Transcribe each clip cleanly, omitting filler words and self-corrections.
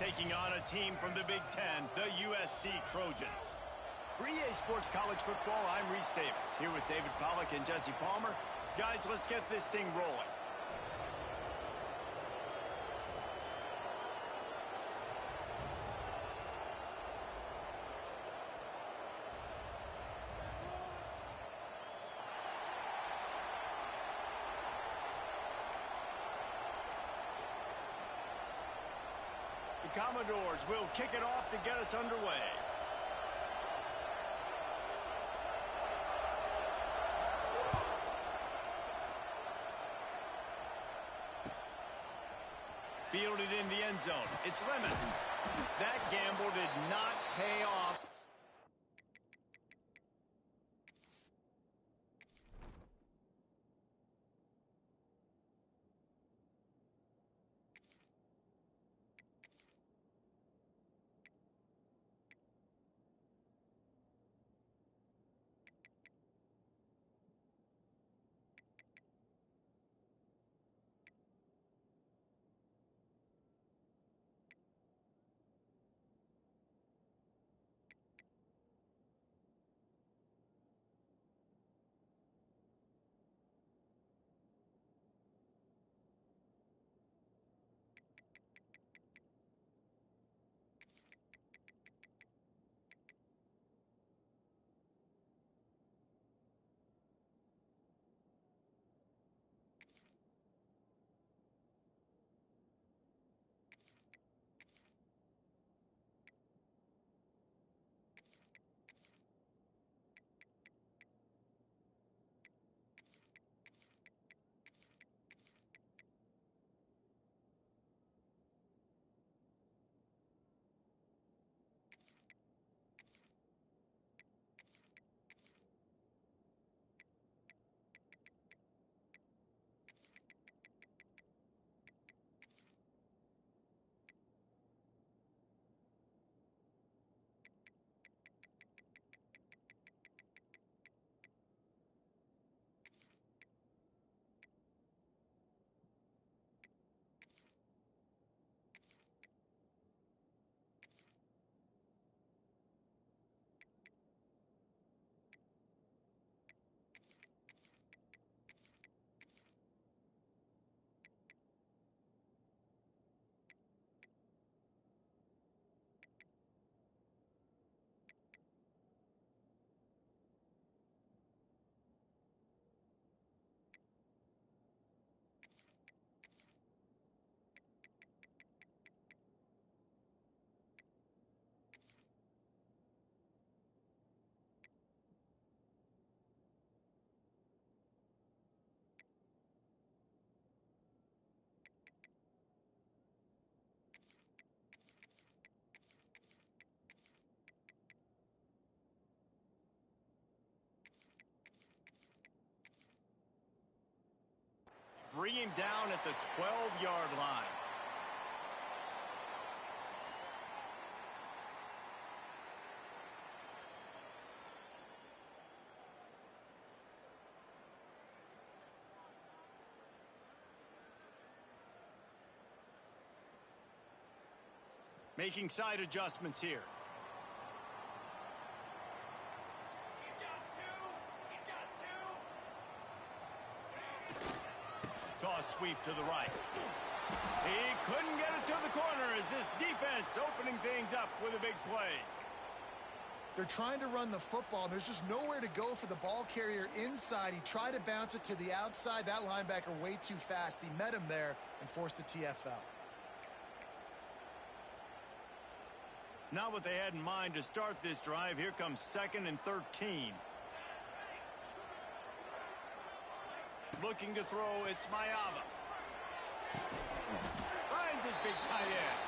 taking on a team from the Big Ten, the USC Trojans. For EA Sports College Football, I'm Reese Davis, here with David Pollack and Jesse Palmer. Guys, let's get this thing rolling. The Commodores will kick it off to get us underway. Fielded in the end zone. It's Lemon. That gamble did not pay off. Bring him down at the 12-yard line. Making side adjustments here. Toss sweep to the right. He couldn't get it to the corner as this defense opening things up with a big play. They're trying to run the football, and there's just nowhere to go for the ball carrier inside. He tried to bounce it to the outside. That linebacker way too fast. He met him there and forced the TFL. Not what they had in mind to start this drive. Here comes 2nd and 13. Looking to throw, it's Mayava. Finds his big tight end.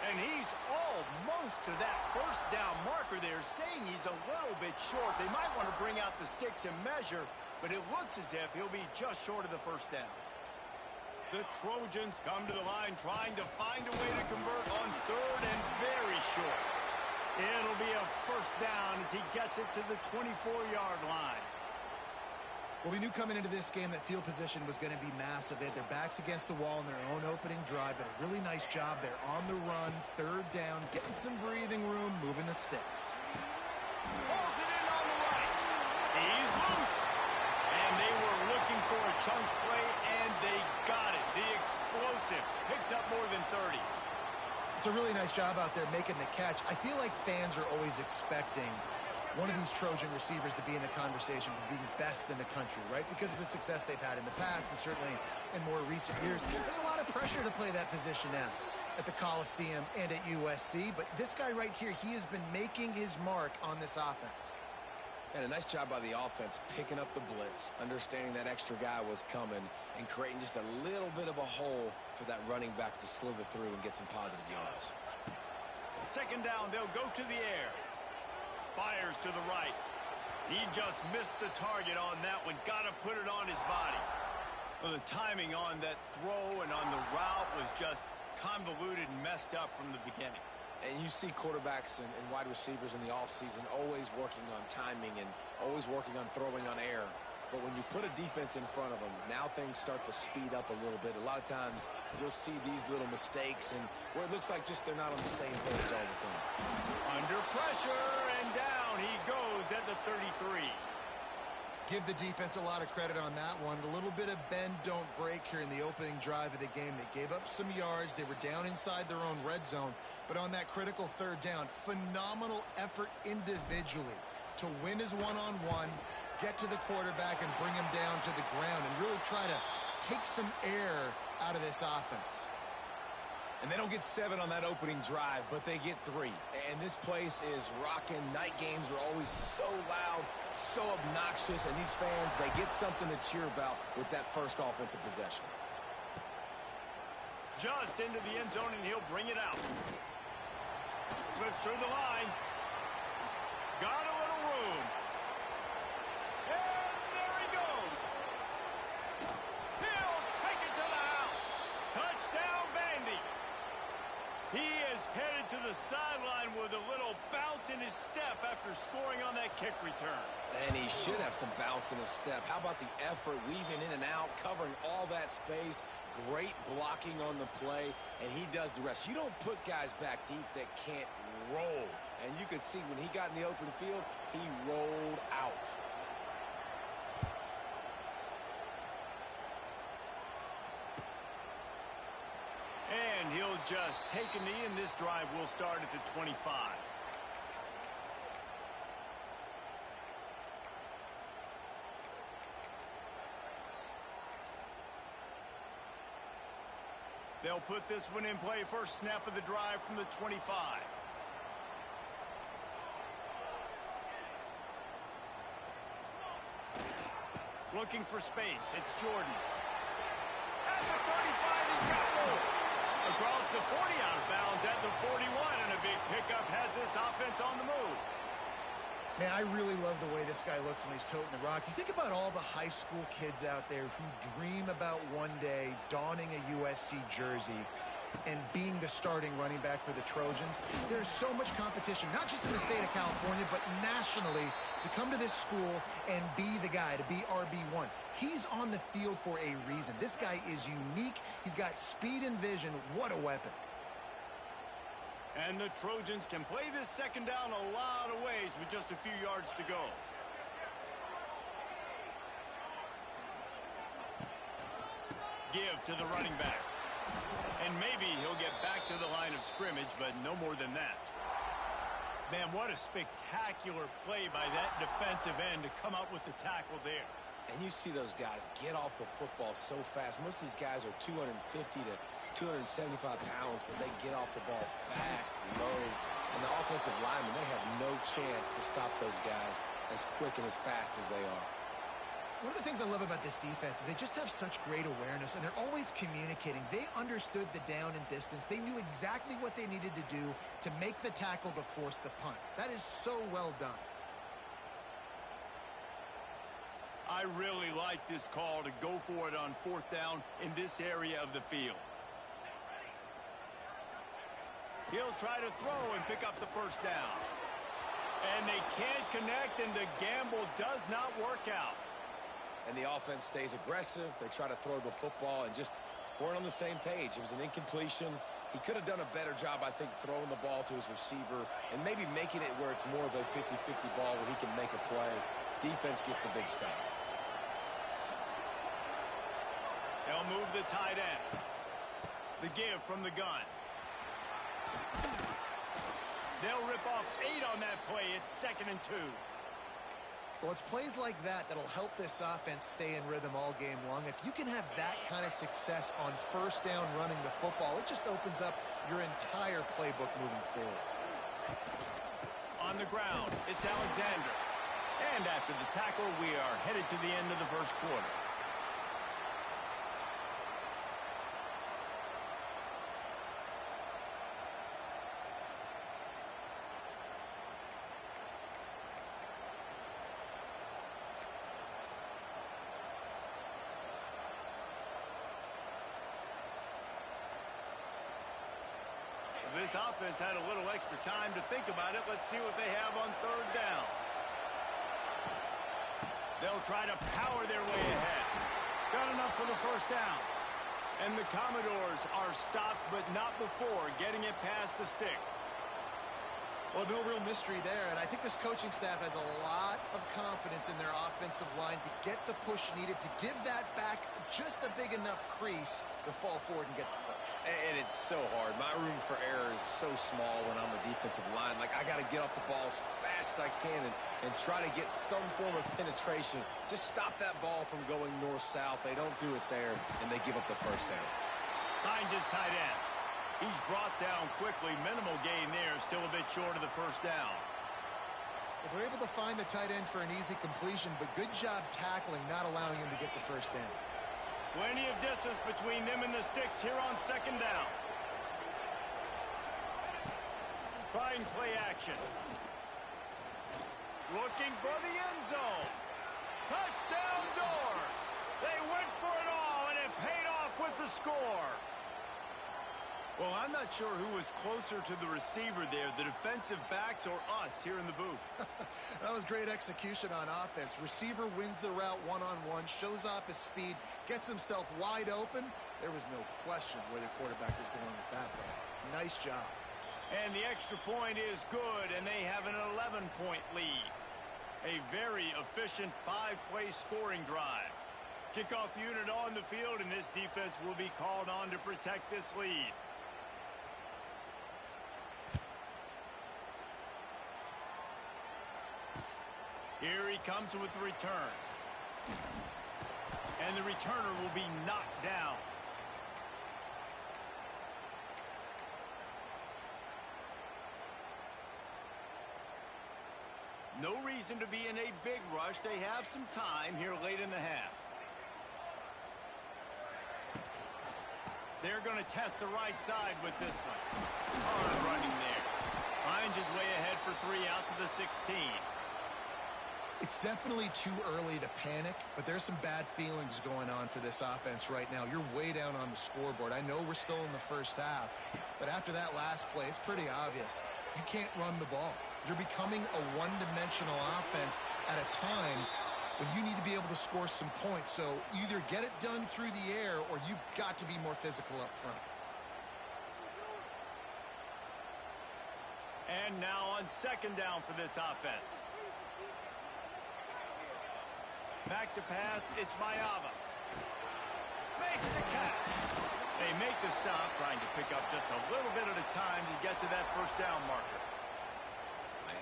And he's almost to that first down marker there, saying he's a little bit short. They might want to bring out the sticks and measure, but it looks as if he'll be just short of the first down. The Trojans come to the line trying to find a way to convert on 3rd and very short. It'll be a first down as he gets it to the 24-yard line. Well, we knew coming into this game that field position was going to be massive. They had their backs against the wall in their own opening drive. Did a really nice job there on the run, third down, getting some breathing room, moving the sticks. Pulls it in on the right. He's loose. And they were looking for a chunk play, and they got it. The explosive picks up more than 30. It's a really nice job out there making the catch. I feel like fans are always expecting one of these Trojan receivers to be in the conversation for being best in the country, right? Because of the success they've had in the past and certainly in more recent years. There's a lot of pressure to play that position now at the Coliseum and at USC. But this guy right here, he has been making his mark on this offense. And a nice job by the offense picking up the blitz, understanding that extra guy was coming, and creating just a little bit of a hole for that running back to slither through and get some positive yards. Second down, they'll go to the air. Fires to the right. He just missed the target on that one. Got to put it on his body. Well, the timing on that throw and on the route was just convoluted and messed up from the beginning. And you see quarterbacks and wide receivers in the offseason always working on timing and always working on throwing on air. But when you put a defense in front of them, now things start to speed up a little bit. A lot of times you'll see these little mistakes and where it looks like just they're not on the same page all the time. Under pressure, and down he goes at the 33. Give the defense a lot of credit on that one. A little bit of bend, don't break here in the opening drive of the game. They gave up some yards. They were down inside their own red zone. But on that critical third down, phenomenal effort individually to win his one-on-one, get to the quarterback and bring him down to the ground and really try to take some air out of this offense. And they don't get 7 on that opening drive, but they get 3. And this place is rocking. Night games are always so loud, so obnoxious, and these fans, they get something to cheer about with that first offensive possession. Just into the end zone, and he'll bring it out. Slips through the line. Got a little room. And there he goes. He'll take it to the house. Touchdown, Vandy. He is headed to the sideline with a little bounce in his step after scoring on that kick return. And he should have some bounce in his step. How about the effort, weaving in and out, covering all that space, great blocking on the play, and he does the rest. You don't put guys back deep that can't roll. And you could see when he got in the open field, he rolled out. And he'll just take a knee, and this drive will start at the 25. They'll put this one in play. First snap of the drive from the 25. Looking for space. It's Jordan. At the 35, he's got room. Across the 40, out of bounds at the 41, and a big pickup has this offense on the move. Man, I really love the way this guy looks when he's toting the rock. You think about all the high school kids out there who dream about one day donning a USC jersey and being the starting running back for the Trojans. There's so much competition, not just in the state of California, but nationally, to come to this school and be the guy, to be RB1. He's on the field for a reason. This guy is unique. He's got speed and vision. What a weapon. And the Trojans can play this second down a lot of ways with just a few yards to go. Give to the running back. And maybe he'll get back to the line of scrimmage, but no more than that. Man, what a spectacular play by that defensive end to come up with the tackle there. And you see those guys get off the football so fast. Most of these guys are 250 to 275 pounds, but they get off the ball fast, low. And the offensive linemen, they have no chance to stop those guys as quick and as fast as they are. One of the things I love about this defense is they just have such great awareness, and they're always communicating. They understood the down and distance. They knew exactly what they needed to do to make the tackle to force the punt. That is so well done. I really like this call to go for it on fourth down in this area of the field. He'll try to throw and pick up the first down. And they can't connect, and the gamble does not work out. And the offense stays aggressive. They try to throw the football and just weren't on the same page. It was an incompletion. He could have done a better job, I think, throwing the ball to his receiver and maybe making it where it's more of a 50-50 ball where he can make a play. Defense gets the big stop. They'll move the tight end. The give from the gun. They'll rip off 8 on that play. It's 2nd and 2. Well, it's plays like that that'll help this offense stay in rhythm all game long. If you can have that kind of success on first down running the football, it just opens up your entire playbook moving forward. On the ground, it's Alexander. And after the tackle, we are headed to the end of the first quarter. This offense had a little extra time to think about it. Let's see what they have on 3rd down. They'll try to power their way ahead. Got enough for the first down. And the Commodores are stopped, but not before getting it past the sticks. Well, no real mystery there, and I think this coaching staff has a lot of confidence in their offensive line to get the push needed to give that back just a big enough crease to fall forward and get the first. And it's so hard. My room for error is so small when I'm a defensive line. Like, I got to get off the ball as fast as I can and try to get some form of penetration. Just stop that ball from going north-south. They don't do it there, and they give up the first down. Finds his tight end. He's brought down quickly. Minimal gain there. Still a bit short of the first down. Well, they're able to find the tight end for an easy completion, but good job tackling, not allowing him to get the first down. Plenty of distance between them and the sticks here on 2nd down. Trying play action. Looking for the end zone. Touchdown Doors. They went for it all, and it paid off with the score. Well, I'm not sure who was closer to the receiver there, the defensive backs or us here in the booth. That was great execution on offense. Receiver wins the route one-on-one, shows off his speed, gets himself wide open. There was no question where the quarterback was going with that play. Nice job. And the extra point is good, and they have an 11-point lead. A very efficient 5-play scoring drive. Kickoff unit on the field, and this defense will be called on to protect this lead. Here he comes with the return. And the returner will be knocked down. No reason to be in a big rush. They have some time here late in the half. They're going to test the right side with this one. Hard running there. Finds his way ahead for 3 out to the 16. It's definitely too early to panic, but there's some bad feelings going on for this offense right now. You're way down on the scoreboard. I know we're still in the first half, but after that last play, it's pretty obvious. You can't run the ball. You're becoming a one-dimensional offense at a time when you need to be able to score some points. So either get it done through the air or you've got to be more physical up front. And now on 2nd down for this offense. Back to pass, it's Mayava. Makes the catch. They make the stop, trying to pick up just a little bit at a time to get to that first down marker.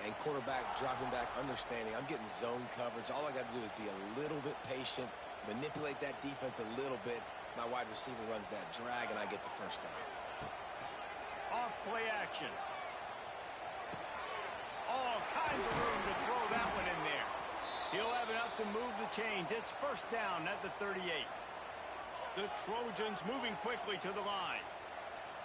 And quarterback dropping back, understanding I'm getting zone coverage. All I got to do is be a little bit patient, manipulate that defense a little bit. My wide receiver runs that drag, and I get the first down. Off play action. All kinds of room to throw that one in there. He'll have enough to move the chains. It's first down at the 38. The Trojans moving quickly to the line.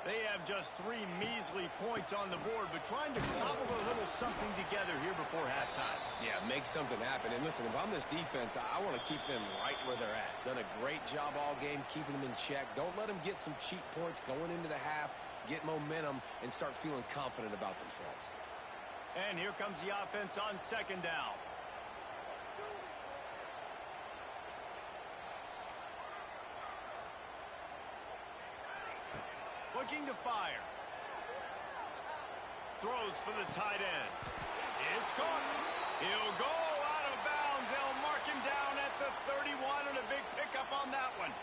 They have just 3 measly points on the board, but trying to cobble a little something together here before halftime. Yeah, make something happen. And listen, if I'm this defense, I want to keep them right where they're at. Done a great job all game keeping them in check. Don't let them get some cheap points going into the half, get momentum, and start feeling confident about themselves. And here comes the offense on 2nd down. looking to fire. Throws for the tight end. It's caught. He'll go out of bounds. They'll mark him down at the 31, and a big pickup on that one.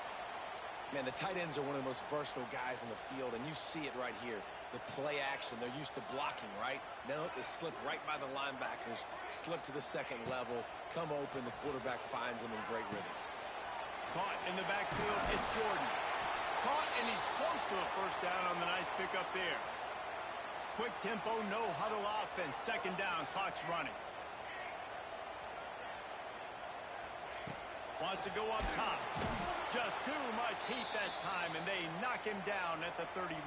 Man, the tight ends are one of the most versatile guys in the field, and you see it right here. The play action, they're used to blocking, right? Now they slip right by the linebackers, slip to the second level, come open, the quarterback finds them in great rhythm. Caught in the backfield, it's Jordan. Caught, and he's close to a first down on the nice pickup there. Quick tempo, no huddle offense. Second down, clock's running. Wants to go up top. Just too much heat that time, and they knock him down at the 31.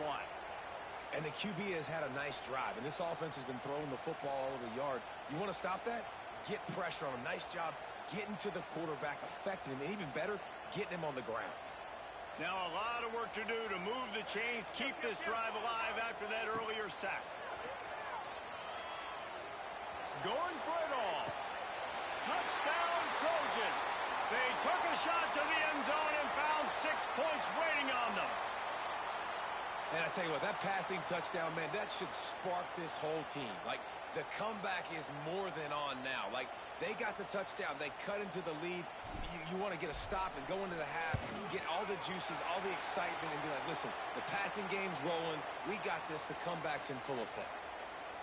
And the QB has had a nice drive, and this offense has been throwing the football all over the yard. You want to stop that? Get pressure on him. Nice job getting to the quarterback, affecting him, and even better, getting him on the ground. Now a lot of work to do to move the chains, keep this drive alive after that earlier sack. Going for it all. Touchdown, Trojans. They took a shot to the end zone and found 6 points waiting on them. And I tell you what, that passing touchdown, man, that should spark this whole team. Like, the comeback is more than on now. Like, they got the touchdown. They cut into the lead. You want to get a stop and go into the half, get all the juices, all the excitement, and be like, listen, the passing game's rolling. We got this. The comeback's in full effect.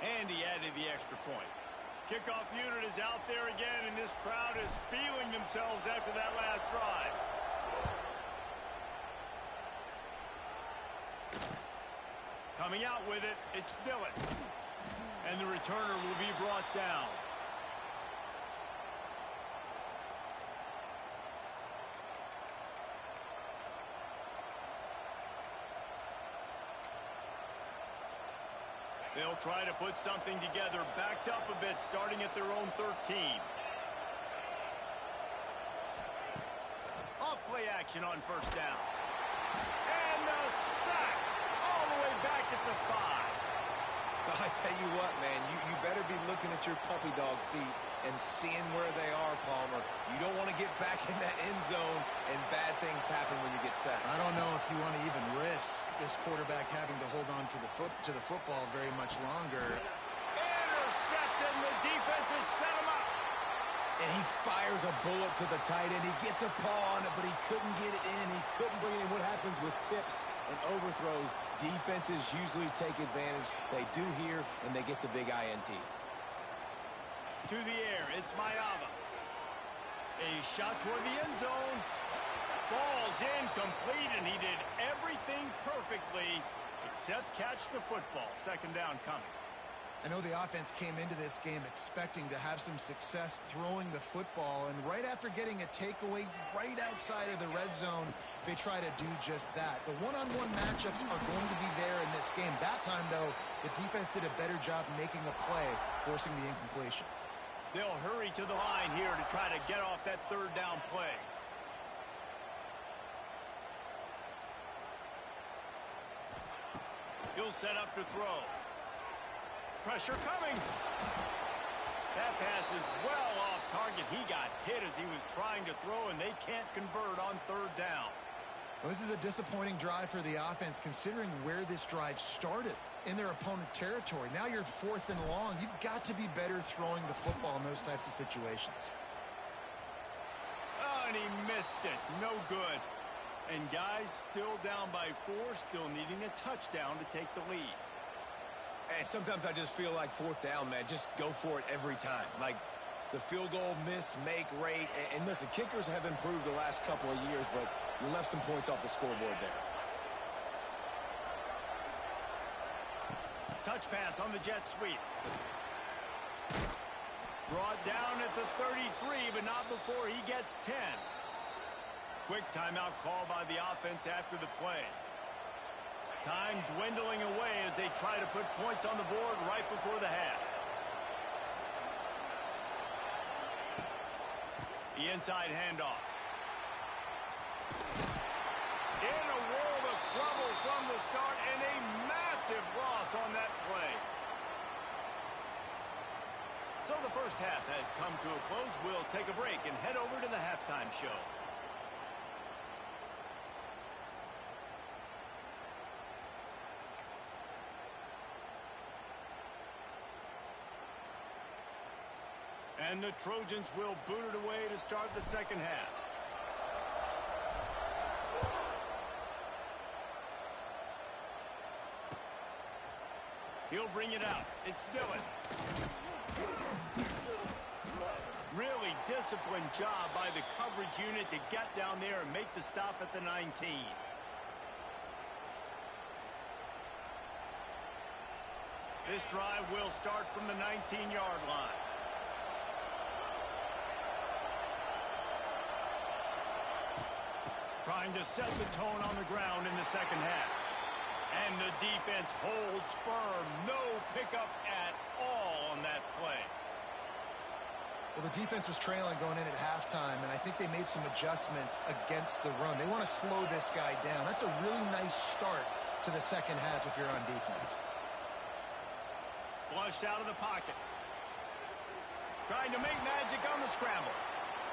And he added the extra point. Kickoff unit is out there again, and this crowd is feeling themselves after that last drive. Coming out with it, it's Dillon. And the returner will be brought down. They'll try to put something together, backed up a bit, starting at their own 13. Off play action on first down. And the sack all the way back at the 5. I tell you what, man, you better be looking at your puppy dog feet and seeing where they are, Palmer. You don't want to get back in that end zone and bad things happen when you get sacked. I don't know if you want to even risk this quarterback having to hold on to the football very much longer. Intercepted, and the defense has set him up. And he fires a bullet to the tight end. He gets a paw on it, but he couldn't get it in. He couldn't bring it in. What happens with tips and overthrows? Defenses usually take advantage. They do here, and they get the big INT. To the air, it's Mayava. A shot toward the end zone. Falls incomplete, and he did everything perfectly except catch the football. Second down coming. I know the offense came into this game expecting to have some success throwing the football, and right after getting a takeaway right outside of the red zone, they try to do just that. The one-on-one matchups are going to be there in this game. That time, though, the defense did a better job making a play, forcing the incompletion. They'll hurry to the line here to try to get off that third down play. He'll set up to throw. Pressure coming. That pass is well off target. He got hit as he was trying to throw, and they can't convert on third down. Well, this is a disappointing drive for the offense, considering where this drive started in their opponent territory. Now you're 4th and long. You've got to be better throwing the football in those types of situations. Oh, and he missed it. No good. And guys, still down by 4, still needing a touchdown to take the lead. And sometimes I just feel like 4th down, man, just go for it every time. Like the field goal miss, make rate. And listen, kickers have improved the last couple of years, but you left some points off the scoreboard there. Touch pass on the jet sweep. Brought down at the 33, but not before he gets 10. Quick timeout call by the offense after the play. Time dwindling away as they try to put points on the board right before the half. The inside handoff. In a world of trouble from the start, and a massive loss on that play. So the first half has come to a close. We'll take a break and head over to the halftime show. And the Trojans will boot it away to start the second half. He'll bring it out. It's Dillon. Really disciplined job by the coverage unit to get down there and make the stop at the 19. This drive will start from the 19-yard line. Trying to set the tone on the ground in the second half. And the defense holds firm. No pickup at all on that play. Well, the defense was trailing going in at halftime, and I think they made some adjustments against the run. They want to slow this guy down. That's a really nice start to the second half if you're on defense. Flushed out of the pocket. Trying to make magic on the scramble.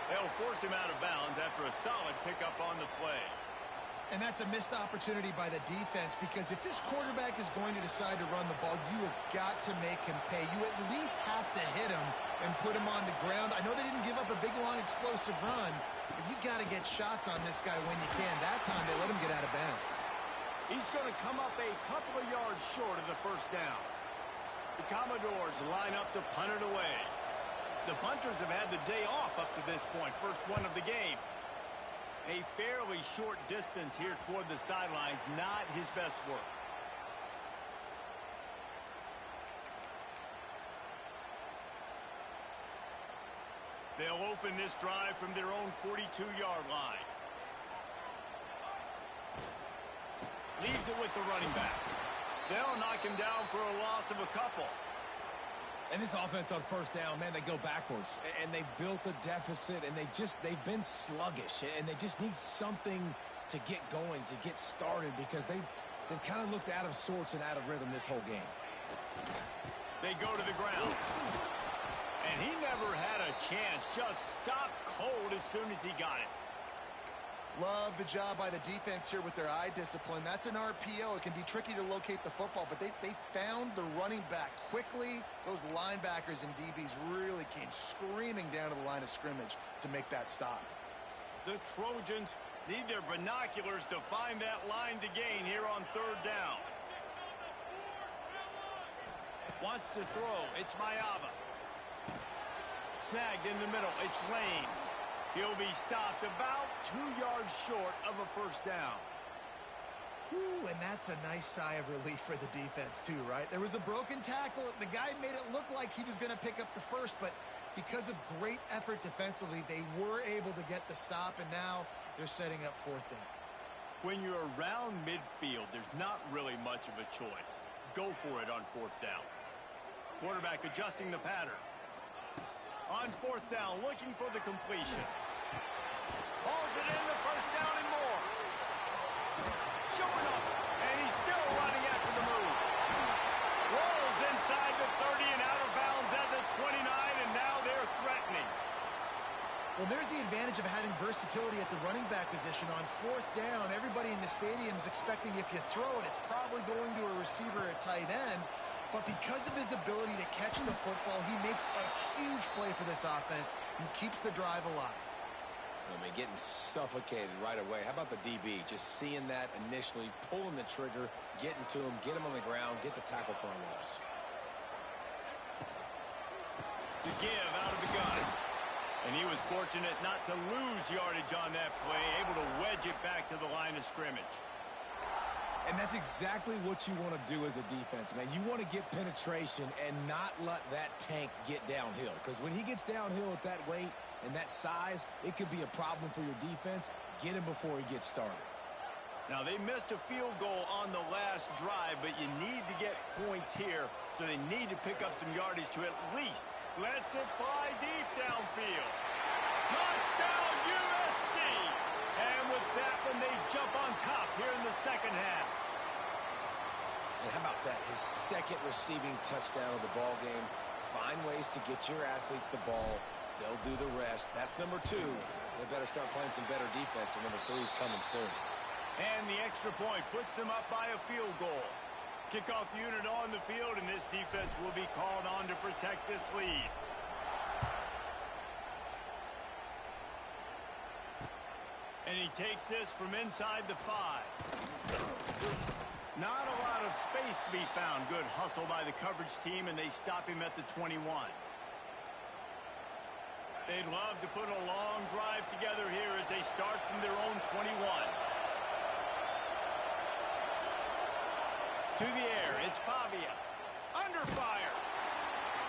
They'll force him out of bounds after a solid pickup on the play. And that's a missed opportunity by the defense, because if this quarterback is going to decide to run the ball, you have got to make him pay. You at least have to hit him and put him on the ground. I know they didn't give up a big, long, explosive run, but you got to get shots on this guy when you can. That time, they let him get out of bounds. He's going to come up a couple of yards short of the first down. The Commodores line up to punt it away. The punters have had the day off up to this point, first one of the game. A fairly short distance here toward the sidelines, not his best work. They'll open this drive from their own 42-yard line. Leaves it with the running back. They'll knock him down for a loss of a couple. And this offense on first down, man, they go backwards. And they've built a deficit, and they've been sluggish. And they just need something to get going, to get started, because they've kind of looked out of sorts and out of rhythm this whole game. They go to the ground. And he never had a chance. Just stopped cold as soon as he got it. Love the job by the defense here with their eye discipline. That's an RPO. It can be tricky to locate the football, but they found the running back quickly. Those linebackers and DBs really came screaming down to the line of scrimmage to make that stop. The Trojans need their binoculars to find that line to gain here on third down. Wants to throw. It's Mayava. Snagged in the middle. It's Lane. He'll be stopped about 2 yards short of a first down. Ooh, and that's a nice sigh of relief for the defense too, right? There was a broken tackle. The guy made it look like he was going to pick up the first, but because of great effort defensively, they were able to get the stop, and now they're setting up fourth down. When you're around midfield, there's not really much of a choice. Go for it on fourth down. Quarterback adjusting the pattern. On fourth down, looking for the completion. Hauls it in, the first down and more. Showing up, and he's still running after the move. Rolls inside the 30 and out of bounds at the 29, and now they're threatening. Well, there's the advantage of having versatility at the running back position. On fourth down, everybody in the stadium is expecting if you throw it, it's probably going to a receiver at tight end. But because of his ability to catch the football, he makes a huge play for this offense and keeps the drive alive. I mean, getting suffocated right away. How about the DB? Just seeing that initially, pulling the trigger, getting to him, get him on the ground, get the tackle for a loss. The give out of the gun. And he was fortunate not to lose yardage on that play, able to wedge it back to the line of scrimmage. And that's exactly what you want to do as a defense, man. You want to get penetration and not let that tank get downhill. Because when he gets downhill at that weight and that size, it could be a problem for your defense. Get him before he gets started. Now, they missed a field goal on the last drive, but you need to get points here, so they need to pick up some yardage to at least lets it fly deep downfield. Touchdown, USC! And with that one, they jump on top here in the second half. And how about that? His second receiving touchdown of the ball game. Find ways to get your athletes the ball. They'll do the rest. That's number 2. They better start playing some better defense, and number 3 is coming soon. And the extra point puts them up by a field goal. Kickoff unit on the field, and this defense will be called on to protect this lead. And he takes this from inside the 5. Not a lot of space to be found. Good hustle by the coverage team, and they stop him at the 21. They'd love to put a long drive together here as they start from their own 21. To the air, it's Pavia. Under fire.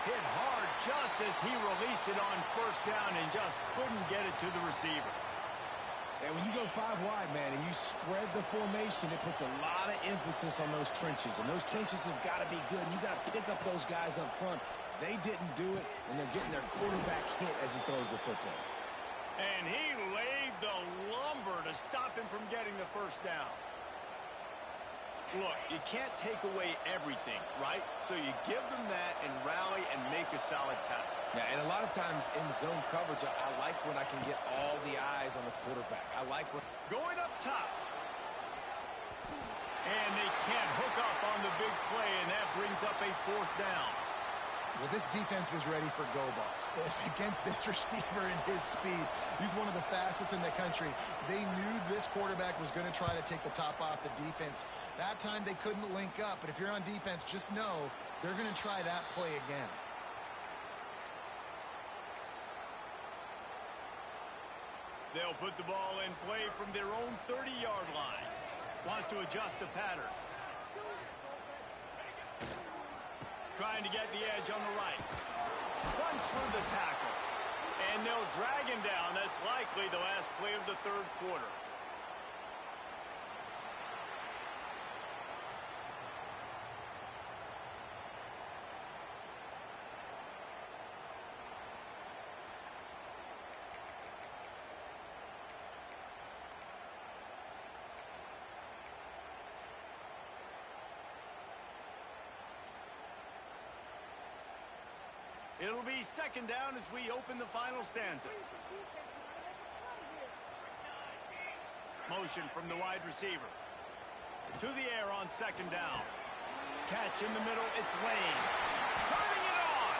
Hit hard just as he released it on first down and just couldn't get it to the receiver. And when you go 5 wide, man, and you spread the formation, it puts a lot of emphasis on those trenches. And those trenches have got to be good. And you got to pick up those guys up front. They didn't do it, and they're getting their quarterback hit as he throws the football. And he laid the lumber to stop him from getting the first down. Look, you can't take away everything, right? So you give them that and rally and make a solid tackle. Yeah, and a lot of times in zone coverage, I like when I can get all the eyes on the quarterback. I like when... Going up top. And they can't hook up on the big play, and that brings up a 4th down. Well, this defense was ready for go balls against this receiver and his speed. He's one of the fastest in the country. They knew this quarterback was going to try to take the top off the defense. That time they couldn't link up, but if you're on defense, just know they're going to try that play again. They'll put the ball in play from their own 30-yard line. Wants to adjust the pattern. Trying to get the edge on the right. Runs through the tackle. And they'll drag him down. That's likely the last play of the 3rd quarter. It'll be 2nd down as we open the final stanza. Motion from the wide receiver. To the air on 2nd down. Catch in the middle, it's Lane. Turning it on!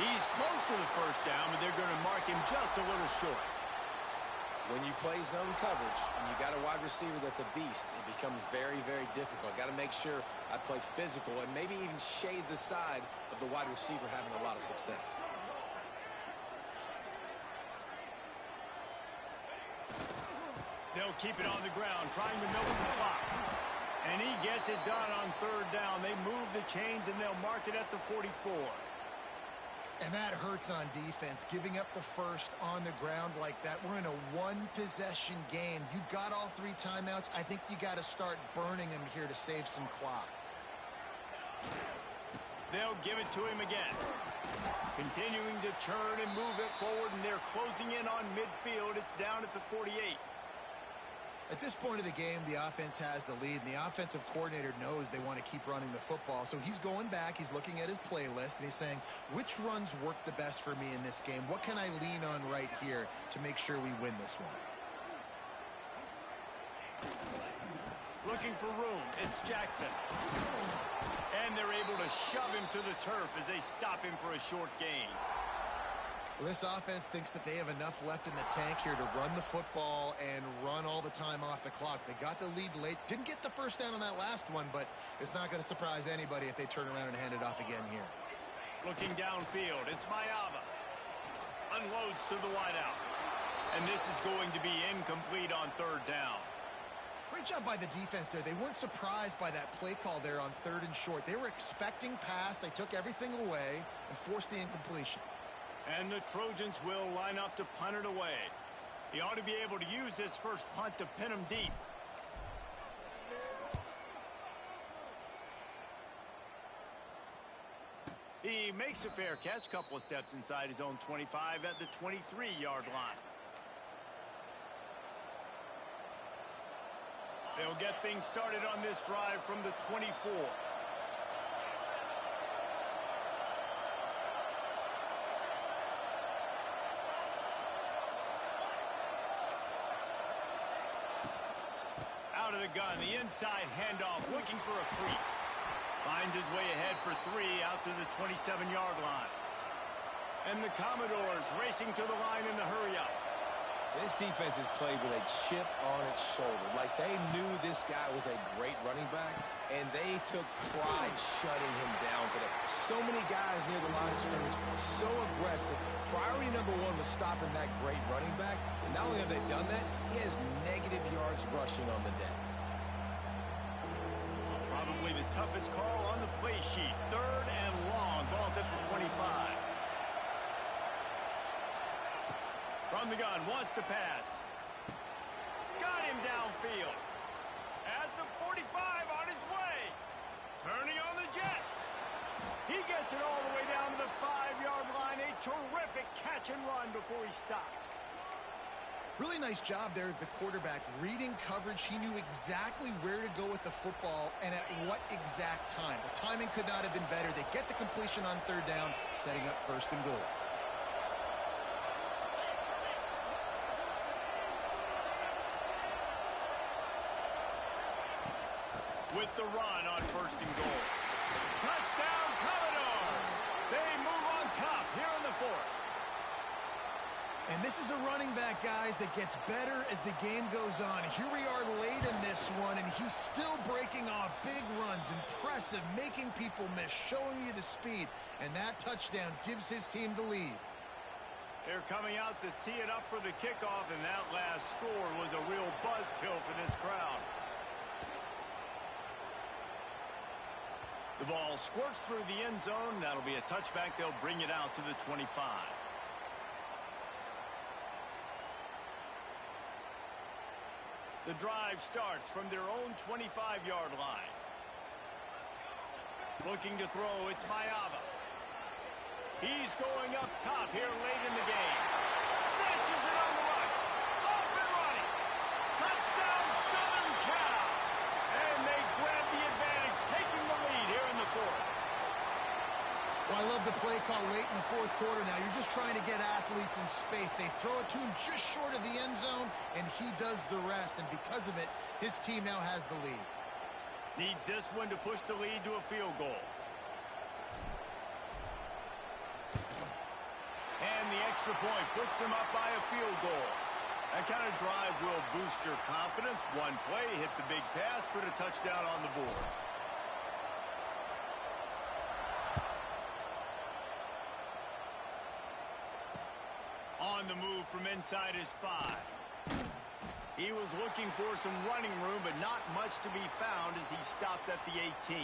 He's close to the 1st down, but they're going to mark him just a little short. When you play zone coverage and you got a wide receiver that's a beast, it becomes very, very difficult. Got to make sure I play physical and maybe even shade the side of the wide receiver having a lot of success. They'll keep it on the ground, trying to milk the clock. And he gets it done on 3rd down. They move the chains, and they'll mark it at the 44. And that hurts on defense, giving up the 1st on the ground like that. We're in a 1-possession game. You've got all 3 timeouts. I think you got to start burning them here to save some clock. They'll give it to him again. Continuing to turn and move it forward, and they're closing in on midfield. It's down at the 48. At this point of the game, the offense has the lead, and the offensive coordinator knows they want to keep running the football. So he's going back, he's looking at his playlist, and he's saying, which runs work the best for me in this game? What can I lean on right here to make sure we win this one? Looking for room, it's Jackson. And they're able to shove him to the turf as they stop him for a short gain. Well, this offense thinks that they have enough left in the tank here to run the football and run all the time off the clock. They got the lead late. Didn't get the 1st down on that last one, but it's not going to surprise anybody if they turn around and hand it off again here. Looking downfield, it's Mayava. Unloads to the wideout. And this is going to be incomplete on 3rd down. Great job by the defense there. They weren't surprised by that play call there on 3rd and short. They were expecting pass. They took everything away and forced the incompletion. And the Trojans will line up to punt it away. He ought to be able to use this first punt to pin him deep. He makes a fair catch, couple of steps inside his own 25 at the 23-yard line. They'll get things started on this drive from the 24. Out of the gun, the inside handoff, looking for a crease. Finds his way ahead for 3 out to the 27-yard line. And the Commodores racing to the line in the hurry-up. This defense has played with a chip on its shoulder. Like they knew this guy was a great running back, and they took pride shutting him down today. So many guys near the line of scrimmage, so aggressive. Priority number one was stopping that great running back. And not only have they done that, he has negative yards rushing on the day. Probably the toughest call on the play sheet. 3rd and long. Ball's at the 25. From the gun, wants to pass. Got him downfield. At the 45, on his way. Turning on the Jets. He gets it all the way down to the 5-yard line. A terrific catch and run before he stopped. Really nice job there of the quarterback reading coverage. He knew exactly where to go with the football and at what exact time. The timing could not have been better. They get the completion on 3rd down, setting up 1st and goal. With the run on 1st and goal. Touchdown, Commodores! They move on top here in the 4th. And this is a running back, guys, that gets better as the game goes on. Here we are late in this one, and he's still breaking off big runs. Impressive, making people miss, showing you the speed. And that touchdown gives his team the lead. They're coming out to tee it up for the kickoff, and that last score was a real buzzkill for this crowd. The ball squirts through the end zone. That'll be a touchback. They'll bring it out to the 25. The drive starts from their own 25-yard line. Looking to throw, it's Mayava. He's going up top here late in the game. Snatches it on the run. Off and running. Touchdown, Southern Cal. And they grab the advantage, taking the lead here in the 4th. Well, I love the play call late in the 4th quarter now. You're just trying to get athletes in space. They throw it to him just short of the end zone, and he does the rest. And because of it, his team now has the lead. Needs this one to push the lead to a field goal. And the extra point puts them up by a field goal. That kind of drive will boost your confidence. One play, hit the big pass, put a touchdown on the board. On the move from inside his 5. He was looking for some running room, but not much to be found as he stopped at the 18.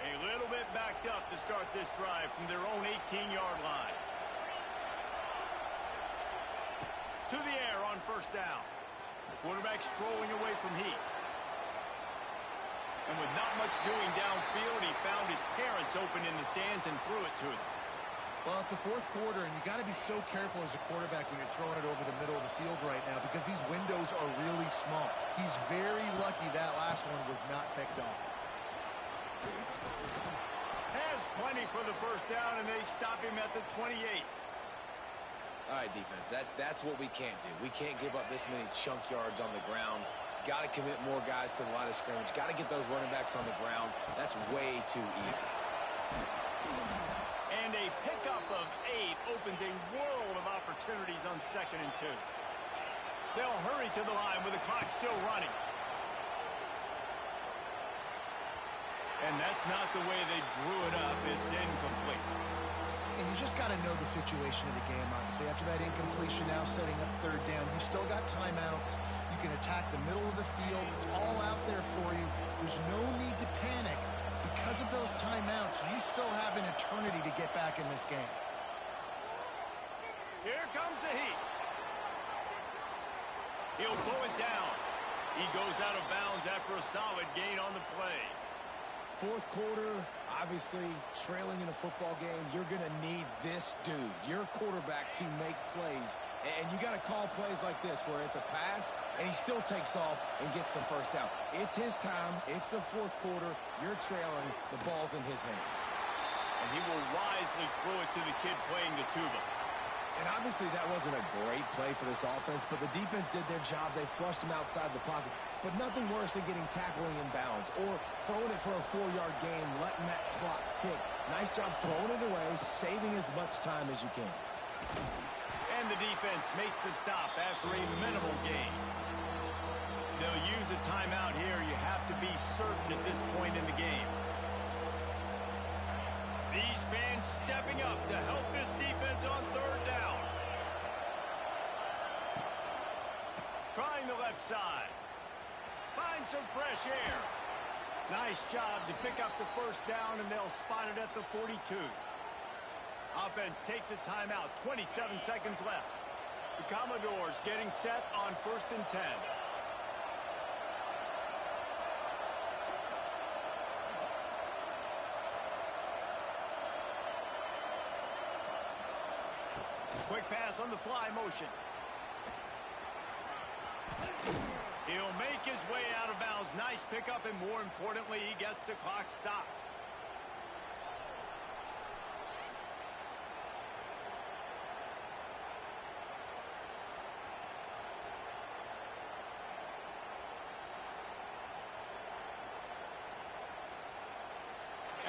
A little bit backed up to start this drive from their own 18-yard line. To the air on 1st down. Quarterback strolling away from heat. And with not much doing downfield, he found his parents open in the stands and threw it to them. Well, it's the 4th quarter, and you got to be so careful as a quarterback when you're throwing it over the middle of the field right now because these windows are really small. He's very lucky that last one was not picked off. Has plenty for the 1st down, and they stop him at the 28. All right, defense, that's what we can't do. We can't give up this many chunk yards on the ground. Got to commit more guys to the line of scrimmage. Got to get those running backs on the ground. That's way too easy. And a pickup of 8 opens a world of opportunities on 2nd and 2. They'll hurry to the line with the clock still running. And that's not the way they drew it up. It's incomplete. And you just got to know the situation of the game, obviously. After that incompletion, now setting up 3rd down. You've still got timeouts. You can attack the middle of the field. It's all out there for you. There's no need to panic. Because of those timeouts, you still have an eternity to get back in this game. Here comes the heat. He'll pull it down. He goes out of bounds after a solid gain on the play. 4th quarter, obviously, trailing in a football game, you're going to need this dude, your quarterback, to make plays. And you got to call plays like this where it's a pass, and he still takes off and gets the 1st down. It's his time. It's the 4th quarter. You're trailing. The ball's in his hands. And he will wisely throw it to the kid playing the tuba. And obviously that wasn't a great play for this offense, but the defense did their job. They flushed him outside the pocket. But nothing worse than getting tackling in bounds or throwing it for a 4-yard gain, letting that clock tick. Nice job throwing it away, saving as much time as you can. And the defense makes the stop after a minimal gain. They'll use a timeout here. You have to be certain at this point in the game. These fans stepping up to help this defense on third down. Trying the left side. Find some fresh air. Nice job to pick up the first down, and they'll spot it at the 42. Offense takes a timeout. 27 seconds left. The Commodores getting set on 1st and 10. Quick pass on the fly motion. He'll make his way out of bounds. Nice pickup, and more importantly, he gets the clock stopped.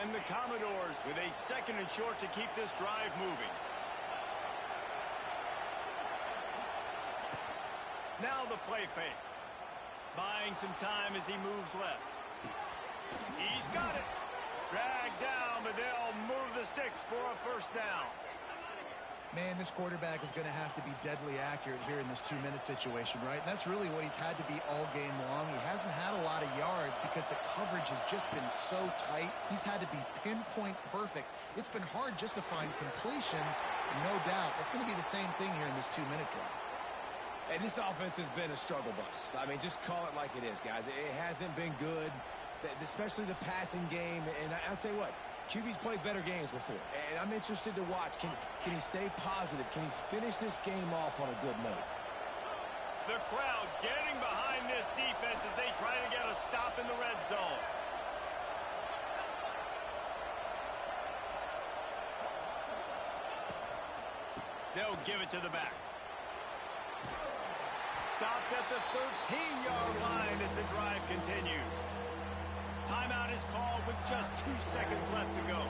And the Commodores with a 2nd and short to keep this drive moving. Now the play fake. Buying some time as he moves left. He's got it. Dragged down, but they'll move the sticks for a first down. Man, this quarterback is going to have to be deadly accurate here in this 2-minute situation, right? And that's really what he's had to be all game long. He hasn't had a lot of yards because the coverage has just been so tight. He's had to be pinpoint perfect. It's been hard just to find completions, no doubt. That's going to be the same thing here in this 2-minute drive. And this offense has been a struggle bus. I mean, just call it like it is, guys. It hasn't been good, especially the passing game. And I'll tell you what, QB's played better games before. And I'm interested to watch. Can he stay positive? Can he finish this game off on a good note? The crowd getting behind this defense as they try to get a stop in the red zone. They'll give it to the back. Stopped at the 13-yard line as the drive continues. Timeout is called with just 2 seconds left to go.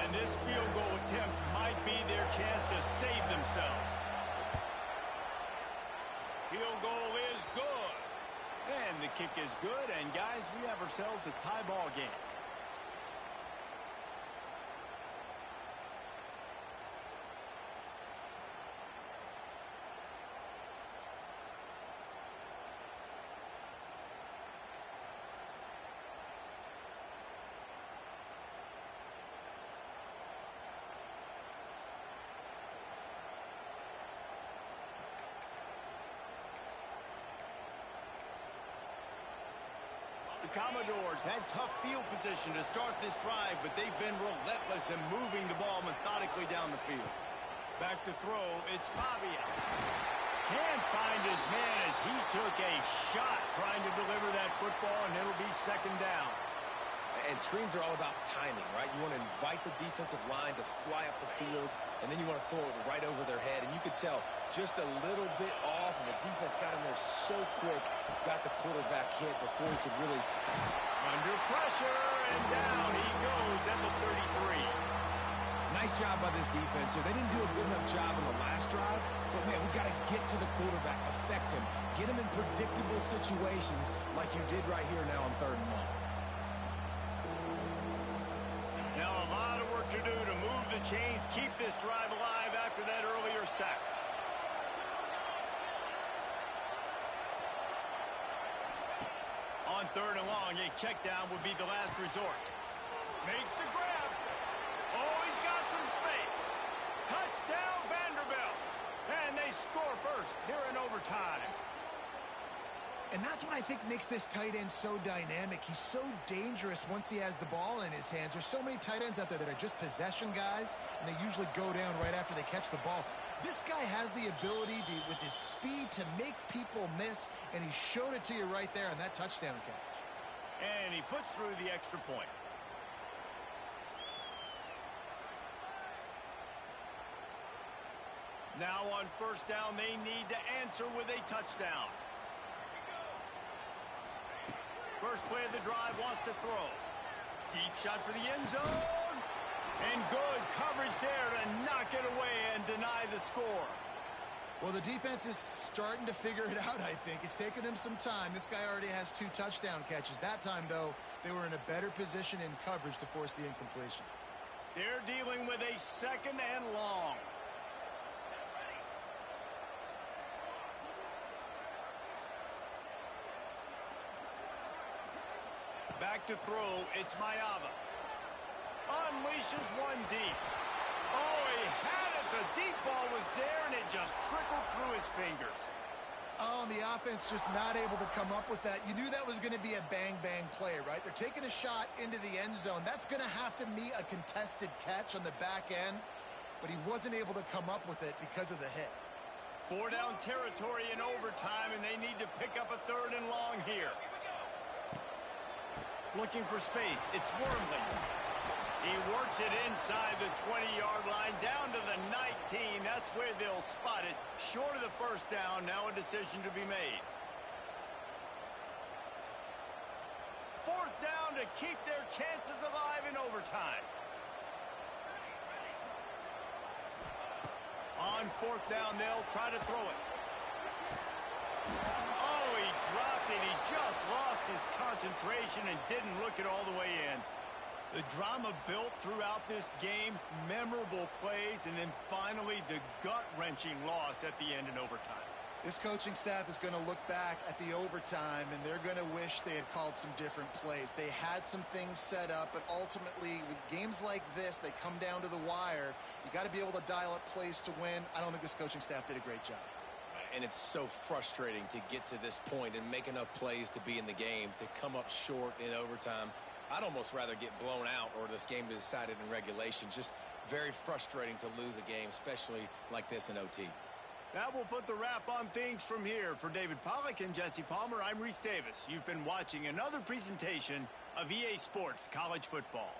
And this field goal attempt might be their chance to save themselves. Field goal is good. And the kick is good. And, guys, we have ourselves a tie ball game. The Commodores had tough field position to start this drive, but they've been relentless in moving the ball methodically down the field. Back to throw, it's Pavia. Can't find his man as he took a shot trying to deliver that football, and it'll be 2nd down. And screens are all about timing, right? You want to invite the defensive line to fly up the field, and then you want to throw it right over their head. And you could tell just a little bit off, and the defense got in there so quick, got the quarterback hit before he could really... Under pressure, and down he goes at the 33. Nice job by this defense here. They didn't do a good enough job in the last drive, but, man, we got to get to the quarterback, affect him, get him in predictable situations like you did right here now on 3rd and 1. Now a lot of work to do to move the chains, keep this drive alive after that earlier sack. On 3rd and long, a check down would be the last resort. Makes the grab. Oh, he's got some space. Touchdown, Vanderbilt. And they score first here in overtime. And that's what I think makes this tight end so dynamic. He's so dangerous once he has the ball in his hands. There's so many tight ends out there that are just possession guys, and they usually go down right after they catch the ball. This guy has the ability to, with his speed, to make people miss, and he showed it to you right there on that touchdown catch. And he puts through the extra point. Now on first down, they need to answer with a touchdown. First play of the drive, wants to throw. Deep shot for the end zone. And good coverage there to knock it away and deny the score. Well, the defense is starting to figure it out, I think. It's taken them some time. This guy already has 2 touchdown catches. That time, though, they were in a better position in coverage to force the incompletion. They're dealing with a 2nd and long. Back to throw, it's Mayava. Unleashes one deep. Oh, he had it. The deep ball was there, and it just trickled through his fingers. Oh, and the offense just not able to come up with that. You knew that was going to be a bang-bang play, right? They're taking a shot into the end zone. That's going to have to be a contested catch on the back end, but he wasn't able to come up with it because of the hit. 4-down territory in overtime, and they need to pick up a 3rd and long here. Looking for space. It's Wormley. He works it inside the 20-yard line down to the 19. That's where they'll spot it. Short of the first down. Now a decision to be made. 4th down to keep their chances alive in overtime. On 4th down, they'll try to throw it. Oh, he dropped it. He just lost his concentration and didn't look it all the way in. The drama built throughout this game, memorable plays, and then finally the gut-wrenching loss at the end in overtime. This coaching staff is going to look back at the overtime, and they're going to wish they had called some different plays. They had some things set up, but ultimately, with games like this, they come down to the wire. You got to be able to dial up plays to win. I don't think this coaching staff did a great job. And it's so frustrating to get to this point and make enough plays to be in the game, to come up short in overtime. I'd almost rather get blown out or this game be decided in regulation. Just very frustrating to lose a game, especially like this in OT. That will put the wrap on things from here. For David Pollack and Jesse Palmer, I'm Reese Davis. You've been watching another presentation of EA Sports College Football.